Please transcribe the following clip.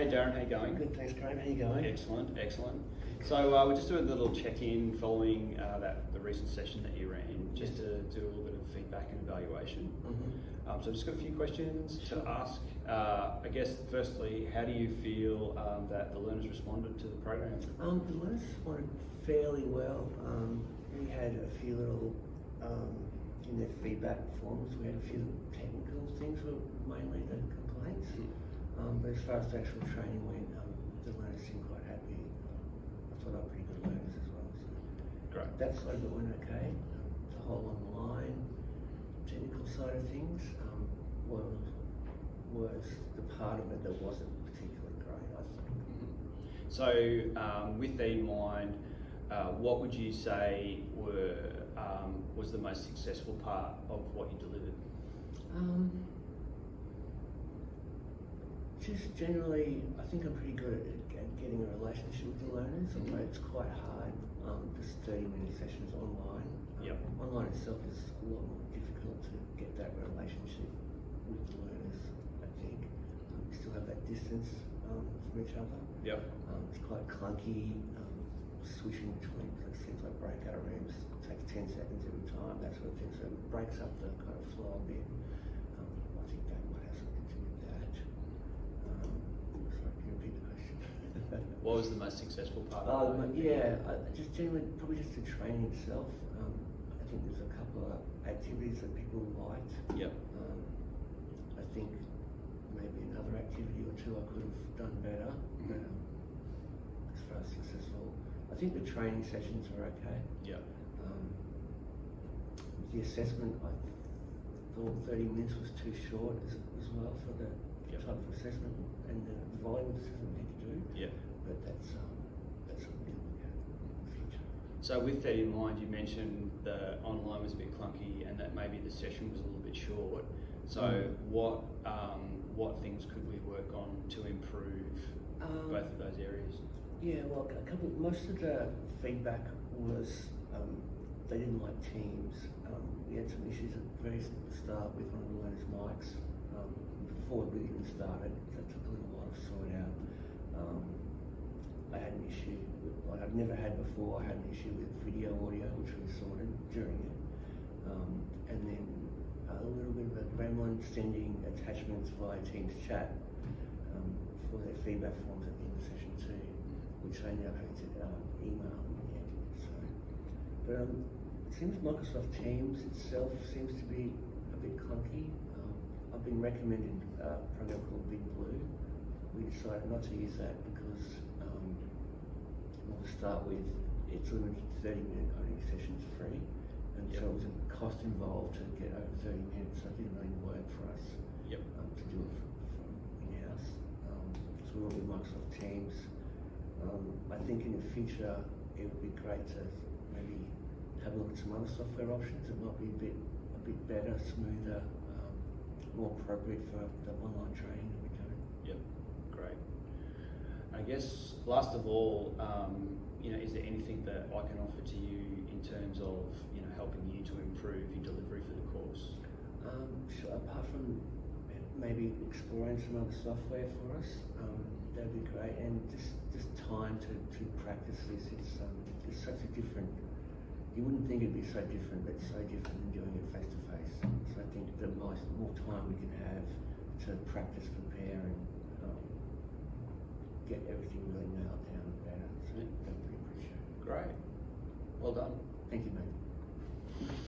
Hey Darren, how you going? Good, thanks, Graham. How you going? Excellent, excellent. So we're just doing a little check-in following the recent session that you ran, just to do a little bit of feedback and evaluation. So I've just got a few questions to ask. I guess firstly, how do you feel that the learners responded to the program? The learners responded fairly well. We had a few little, in their feedback forms, we had a few little technical things were mainly the complaints. But as far as the actual training went, the learners seemed quite happy. I thought I'm pretty good learners as well. So Great. that side of it went okay. The whole online technical side of things was the part of it that wasn't particularly great, I think. So with that in mind, what would you say was the most successful part of what you delivered? Just generally, I think I'm pretty good at getting a relationship with the learners, although it's quite hard. Just 30-minute sessions online. Online itself is a lot more difficult to get that relationship with the learners, I think. We still have that distance from each other. It's quite clunky, switching between things like breakout rooms takes 10 seconds every time, that sort of thing, so it breaks up the kind of flow a bit. I think that might have something to do with that. Sorry, can you repeat the question? What was the most successful part? Just generally, probably just the training itself. I think there's a couple of activities that people liked. I think maybe another activity or two I could have done better. As far as successful, I think the training sessions were okay. The assessment, I thought 30 minutes was too short as well for the type of assessment and the volume of assessment we need to do. But that's something to look at in the future. So with that in mind, you mentioned the online was a bit clunky and that maybe the session was a little bit short. So what things could we work on to improve both of those areas? Well, most of the feedback was they didn't like Teams. We had some issues at the very start with one of the learners' mics before we even started. That took a little while to sort out. I had an issue like I've never had before. I had an issue with video audio, which we sorted during it, and then a little bit of a gremlin sending attachments via Teams chat for their feedback forms at the end of session 2, which they ended up having to email in the end. But it seems Microsoft Teams itself seems to be a bit clunky. I've been recommended a program called Big Blue. We decided not to use that because, to start with, it's limited to 30-minute coding sessions free, and so it was a cost involved to get over 30 minutes, so it didn't really work for us to do it from in-house. So we went with Microsoft Teams. I think in the future it would be great to maybe have a look at some other software options that might be a bit better, smoother, more appropriate for the online training that we're doing. Great. I guess last of all, is there anything that I can offer to you in terms of helping you to improve your delivery for the course? Sure, apart from maybe exploring some other software for us, that'd be great, and just time to practice this. It's such a different. You wouldn't think it'd be so different, but it's so different than doing it face to face. So I think the more time we can have to practice, prepare, and get everything really nailed down, the better. So that'd be appreciated. Great. Well done. Thank you, mate.